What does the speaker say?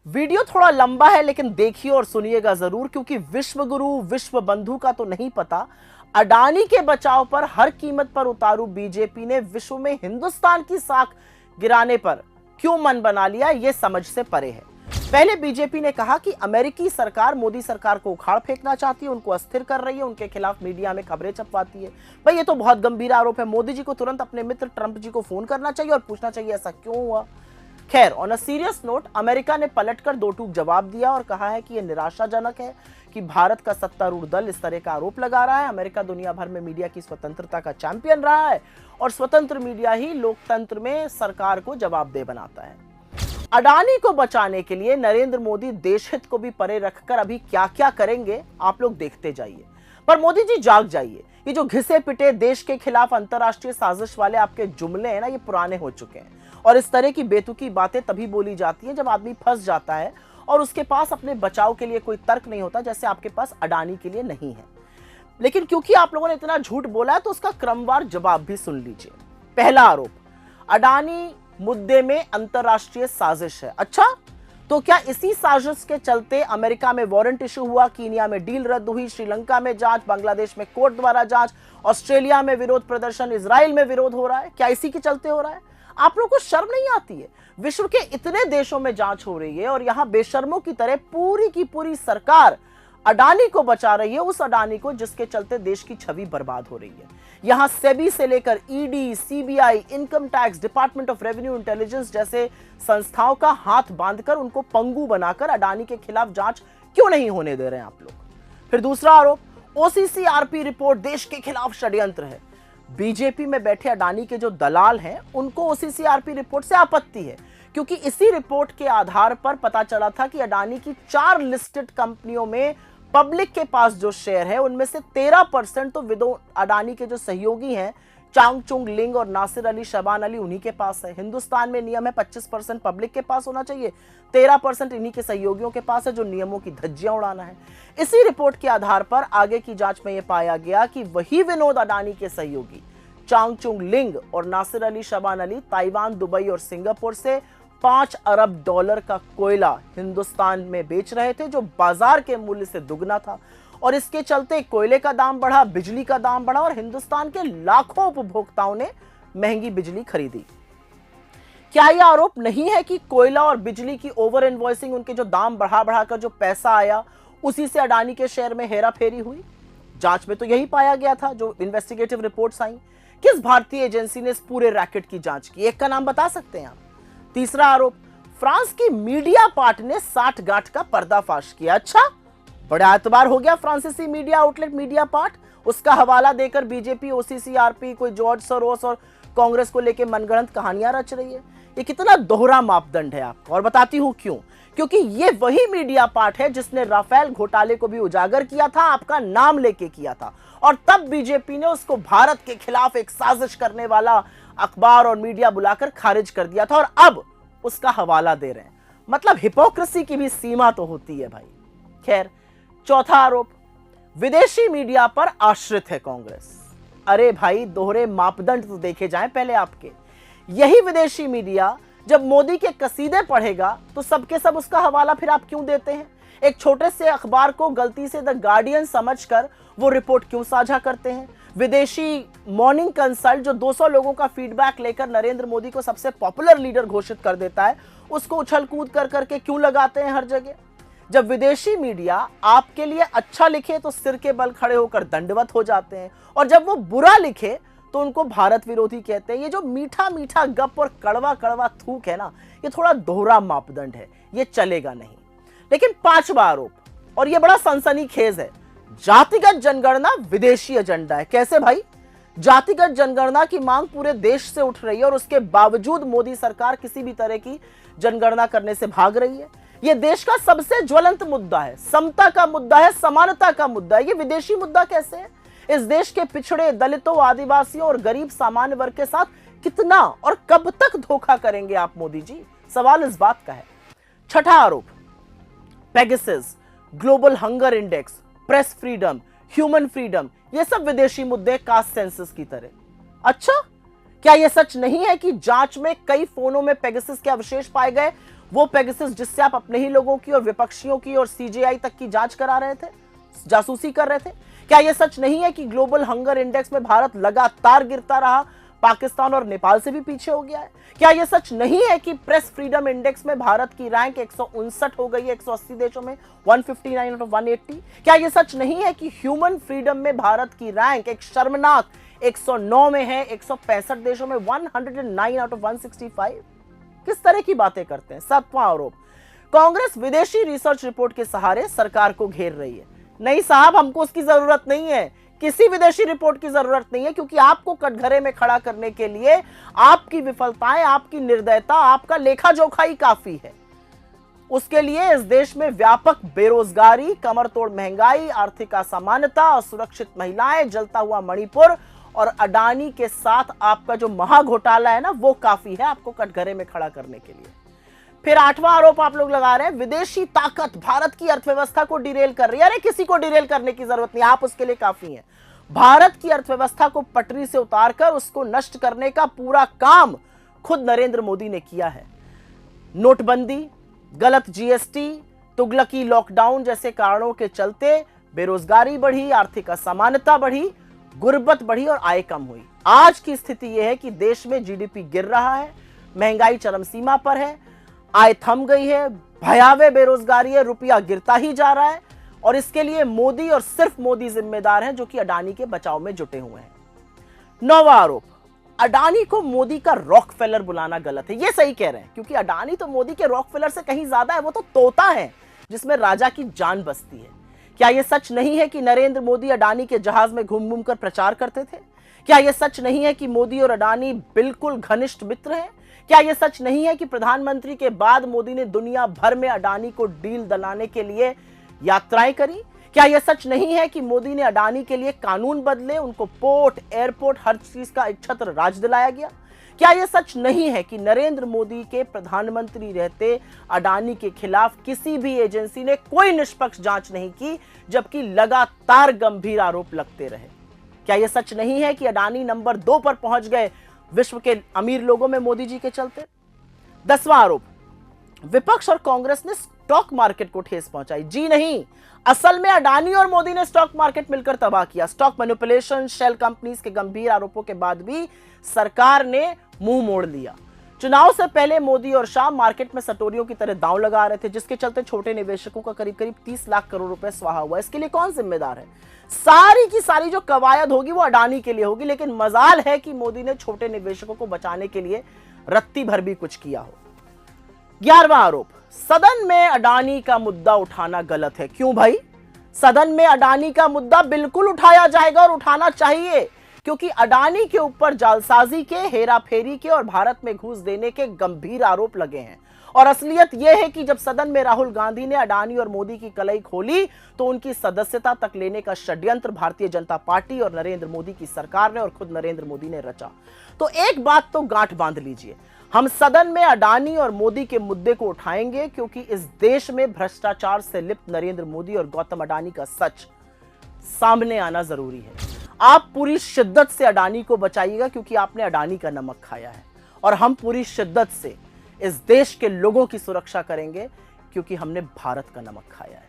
Video थोड़ा लंबा है लेकिन देखिए और सुनिएगा जरूर, क्योंकि विश्व गुरु विश्व बंधु का तो नहीं पता, अडानी के बचाव पर हर कीमत पर उतारू बीजेपी ने विश्व में हिंदुस्तान की साख गिराने पर क्यों मन बना लिया, यह समझ से परे है। पहले बीजेपी ने कहा कि अमेरिकी सरकार मोदी सरकार को उखाड़ फेंकना चाहती है, उनको अस्थिर कर रही है, उनके खिलाफ मीडिया में खबरें छपवाती है। भाई ये तो बहुत गंभीर आरोप है। मोदी जी को तुरंत अपने मित्र ट्रंप जी को फोन करना चाहिए और पूछना चाहिए ऐसा क्यों हुआ। खैर, on a serious note, America ने पलटकर दो टूक जवाब दिया और कहा है कि यह निराशाजनक है कि भारत का सत्तारूढ़ दल इस तरह का आरोप लगा रहा है। अमेरिका दुनिया भर में मीडिया की स्वतंत्रता का चैंपियन रहा है और स्वतंत्र मीडिया ही लोकतंत्र में सरकार को जवाबदेह बनाता है। अडानी को बचाने के लिए नरेंद्र मोदी देश हित को भी परे रखकर अभी क्या क्या करेंगे आप लोग देखते जाइए। पर मोदी जी जाग जाइए, ये जो घिसे पिटे देश के खिलाफ अंतरराष्ट्रीय साजिश वाले आपके जुमले हैं ना, ये पुराने हो चुके हैं। और इस तरह की बेतुकी बातें तभी बोली जाती हैं जब आदमी फंस जाता है और उसके पास अपने बचाव के लिए कोई तर्क नहीं होता, जैसे आपके पास अडानी के लिए नहीं है। लेकिन क्योंकि आप लोगों ने इतना झूठ बोला है तो उसका क्रमवार जवाब भी सुन लीजिए। पहला आरोप, अडानी मुद्दे में अंतरराष्ट्रीय साजिश है। अच्छा, तो क्या इसी साजिश के चलते अमेरिका में वारंट इशू हुआ, कीनिया में डील रद्द हुई, श्रीलंका में जांच, बांग्लादेश में कोर्ट द्वारा जांच, ऑस्ट्रेलिया में विरोध प्रदर्शन, इजराइल में विरोध हो रहा है? क्या इसी के चलते हो रहा है? आप लोगों को शर्म नहीं आती है? विश्व के इतने देशों में जांच हो रही है और यहां बेशर्मों की तरह पूरी की पूरी सरकार अडानी को बचा रही है, उस अडानी को जिसके चलते देश की छवि बर्बाद हो रही है। यहां सेबी से लेकर ED, CBI, income tax, department of revenue intelligence जैसे संस्थाओं का हाथ बांधकर उनको पंगु बनाकर अडानी के खिलाफ जांच क्यों नहीं होने दे रहे हैं आप लोग? फिर दूसरा आरोप, ओसीसीआरपी रिपोर्ट देश के खिलाफ षड्यंत्र है। बीजेपी में बैठे अडानी के जो दलाल हैं उनको ओसीसीआरपी रिपोर्ट से आपत्ति है, क्योंकि इसी रिपोर्ट के आधार पर पता चला था कि अडानी की 4 लिस्टेड कंपनियों में पब्लिक के पास जो शेयर है उनमें से 13% तो अडानी के जो सहयोगी हैं चांगचुंग लिंग और नासिर अली शबान अली उन्हीं के पास है। हिंदुस्तान में नियम है 25% पब्लिक के पास होना चाहिए, 13% इन्हीं के सहयोगियों के पास है जो नियमों की धज्जियां उड़ाना है। इसी रिपोर्ट के आधार पर आगे की जांच में यह पाया गया कि वही विनोद अडानी के सहयोगी चांगचुंग लिंग और नासिर अली शबान अली ताइवान, दुबई और सिंगापुर से $5 अरब का कोयला हिंदुस्तान में बेच रहे थे, जो बाजार के मूल्य से दुगना था। और इसके चलते कोयले का दाम बढ़ा, बिजली का दाम बढ़ा और हिंदुस्तान के लाखों उपभोक्ताओं ने महंगी बिजली खरीदी। क्या यह आरोप नहीं है कि कोयला और बिजली की ओवर इनवॉइसिंग, उनके जो दाम बढ़ा बढ़ाकर जो पैसा आया उसी से अडानी के शेयर में हेरा फेरी हुई? जांच में तो यही पाया गया था। जो इन्वेस्टिगेटिव रिपोर्ट्स आई, किस भारतीय एजेंसी ने इस पूरे रैकेट की जांच की? एक का नाम बता सकते हैं आप? तीसरा आरोप, फ्रांस की मीडिया पार्ट ने 60 गांठ का पर्दाफाश किया। अच्छा, बड़ा एतबार हो गया फ्रांसीसी मीडिया आउटलेट मीडिया पार्ट, उसका हवाला देकर बीजेपी, ओसीसीआरपी, कोई जॉर्ज सोरोस और कांग्रेस को लेकर मनगढ़ंत कहानियां रच रही है। ये कितना दोहरा मापदंड है आपका, और बताती हूं क्यों। क्योंकि ये वही मीडिया पार्ट है जिसने राफेल घोटाले को भी उजागर किया था, आपका नाम लेके किया था, और तब बीजेपी ने उसको भारत के खिलाफ एक साजिश करने वाला अखबार और मीडिया बुलाकर खारिज कर दिया था, और अब उसका हवाला दे रहे हैं। मतलब हिपोक्रेसी की भी सीमा तो होती है भाई। खैर, चौथा आरोप, विदेशी मीडिया पर आश्रित है कांग्रेस। अरे भाई, दोहरे मापदंड तो देखे जाएं पहले आपके। यही विदेशी मीडिया जब मोदी के कसीदे पढ़ेगा तो सबके सब उसका हवाला फिर आप क्यों देते हैं? एक छोटे से अखबार को गलती से द गार्डियन समझकर वो रिपोर्ट क्यों साझा करते हैं? विदेशी मॉर्निंग कंसल्ट जो 200 लोगों का फीडबैक लेकर नरेंद्र मोदी को सबसे पॉपुलर लीडर घोषित कर देता है, उसको उछल कूद कर करके क्यों लगाते हैं हर जगह? जब विदेशी मीडिया आपके लिए अच्छा लिखे तो सिर के बल खड़े होकर दंडवत हो जाते हैं, और जब वो बुरा लिखे तो उनको भारत विरोधी कहते हैं। ये जो मीठा मीठा गप और कड़वा कड़वा थूक है ना, ये थोड़ा दोहरा मापदंड है, ये चलेगा नहीं। लेकिन पांचवा आरोप, और ये बड़ा सनसनीखेज है, जातिगत जनगणना विदेशी एजेंडा है। कैसे भाई? जातिगत जनगणना की मांग पूरे देश से उठ रही है और उसके बावजूद मोदी सरकार किसी भी तरह की जनगणना करने से भाग रही है। यह देश का सबसे ज्वलंत मुद्दा है, समता का मुद्दा है, समानता का मुद्दा है। ये विदेशी मुद्दा कैसे है? इस देश के पिछड़े, दलितों, आदिवासियों और गरीब सामान्य वर्ग के साथ कितना और कब तक धोखा करेंगे आप मोदी जी? सवाल इस बात का है। छठा आरोप, Pegasus, global hunger index, press freedom, human freedom, ये सब विदेशी मुद्दे कास्ट सेंसस की तरह। अच्छा, क्या यह सच नहीं है कि जांच में कई फोनों में पेगासस के अवशेष पाए गए? वो पेगासस जिससे आप अपने ही लोगों की और विपक्षियों की और सीजेआई तक की जांच करा रहे थे, जासूसी कर रहे थे? क्या यह सच नहीं है कि ग्लोबल हंगर इंडेक्स में भारत लगातार गिरता रहा, पाकिस्तान और नेपाल से भी पीछे हो गया है? क्या यह सच नहीं है कि प्रेस फ्रीडम इंडेक्स में भारत की रैंक 159 हो गई है 180 देशों में, 159 आउट ऑफ 180? क्या यह सच नहीं है कि ह्यूमन फ्रीडम में भारत की रैंक एक शर्मनाक 109 में है 165 देशों में, 109 आउट ऑफ 165? किस तरह की बातें करते हैं? 7वां आरोप, कांग्रेस विदेशी रिसर्च रिपोर्ट के सहारे सरकार को घेर रही है। नहीं साहब, हमको उसकी जरूरत नहीं है, किसी विदेशी रिपोर्ट की जरूरत नहीं है, क्योंकि आपको कटघरे में खड़ा करने के लिए आपकी विफलताएं, आपकी निर्दयता, आपका लेखा जोखा ही काफी है। उसके लिए इस देश में व्यापक बेरोजगारी, कमरतोड़ महंगाई, आर्थिक असमानता, असुरक्षित महिलाएं, जलता हुआ मणिपुर और अडानी के साथ आपका जो महाघोटाला है ना, वो काफी है आपको कटघरे में खड़ा करने के लिए। फिर 8वां आरोप आप लोग लगा रहे हैं, विदेशी ताकत भारत की अर्थव्यवस्था को डिरेल कर रही है। अरे किसी को डिरेल करने की जरूरत नहीं, आप उसके लिए काफी हैं। भारत की अर्थव्यवस्था को पटरी से उतारकर उसको नष्ट करने का पूरा काम खुद नरेंद्र मोदी ने किया है। नोटबंदी, गलत जीएसटी, तुगलकी लॉकडाउन जैसे कारणों के चलते बेरोजगारी बढ़ी, आर्थिक असमानता बढ़ी, गुर्बत बढ़ी और आय कम हुई। आज की स्थिति यह है कि देश में जीडीपी गिर रहा है, महंगाई चरम सीमा पर है, आय थम गई है, भयावह बेरोजगारी है, रुपया गिरता ही जा रहा है, और इसके लिए मोदी और सिर्फ मोदी जिम्मेदार हैं, जो कि अडानी के बचाव में जुटे हुए हैं। 9वां आरोप, अडानी को मोदी का रॉकफेलर बुलाना गलत है। ये सही कह रहे हैं, क्योंकि अडानी तो मोदी के रॉकफेलर से कहीं ज्यादा है, वो तो तोता है जिसमें राजा की जान बसती है। क्या यह सच नहीं है कि नरेंद्र मोदी अडानी के जहाज में घूम घूम कर प्रचार करते थे? क्या यह सच नहीं है कि मोदी और अडानी बिल्कुल घनिष्ठ मित्र हैं? क्या यह सच नहीं है कि प्रधानमंत्री के बाद मोदी ने दुनिया भर में अडानी को डील दिलाने के लिए यात्राएं करी? क्या यह सच नहीं है कि मोदी ने अडानी के लिए कानून बदले, उनको पोर्ट, एयरपोर्ट, हर चीज का एक छत्र राज दिलाया गया? क्या यह सच नहीं है कि नरेंद्र मोदी के प्रधानमंत्री रहते अडानी के खिलाफ किसी भी एजेंसी ने कोई निष्पक्ष जांच नहीं की, जबकि लगातार गंभीर आरोप लगते रहे? क्या यह सच नहीं है कि अडानी नंबर 2 पर पहुंच गए विश्व के अमीर लोगों में मोदी जी के चलते? 10वां आरोप, विपक्ष और कांग्रेस ने स्टॉक मार्केट को ठेस पहुंचाई। जी नहीं, असल में अडानी और मोदी ने स्टॉक मार्केट मिलकर तबाह किया। स्टॉक मैनिपुलेशन, शेल कंपनीज के गंभीर आरोपों के बाद भी सरकार ने मुंह मोड़ लिया। चुनाव से पहले मोदी और शाह मार्केट में सटोरियों की तरह दांव लगा रहे थे, जिसके चलते छोटे निवेशकों का करीब करीब 30 लाख करोड़ रुपए स्वाहा हुआ। इसके लिए कौन जिम्मेदार है? सारी की सारी जो कवायद होगी वो अडानी के लिए होगी, लेकिन मजाल है कि मोदी ने छोटे निवेशकों को बचाने के लिए रत्ती भर भी कुछ किया हो। 11वां आरोप, सदन में अडानी का मुद्दा उठाना गलत है। क्यों भाई? सदन में अडानी का मुद्दा बिल्कुल उठाया जाएगा और उठाना चाहिए, क्योंकि अडानी के ऊपर जालसाजी के, हेराफेरी के और भारत में घूस देने के गंभीर आरोप लगे हैं। और असलियत यह है कि जब सदन में राहुल गांधी ने अडानी और मोदी की कलई खोली, तो उनकी सदस्यता तक लेने का षड्यंत्र भारतीय जनता पार्टी और नरेंद्र मोदी की सरकार ने और खुद नरेंद्र मोदी ने रचा। तो एक बात तो गांठ बांध लीजिए, हम सदन में अडानी और मोदी के मुद्दे को उठाएंगे, क्योंकि इस देश में भ्रष्टाचार से लिप्त नरेंद्र मोदी और गौतम अडानी का सच सामने आना जरूरी है। आप पूरी शिद्दत से अडानी को बचाइएगा, क्योंकि आपने अडानी का नमक खाया है, और हम पूरी शिद्दत से इस देश के लोगों की सुरक्षा करेंगे, क्योंकि हमने भारत का नमक खाया है।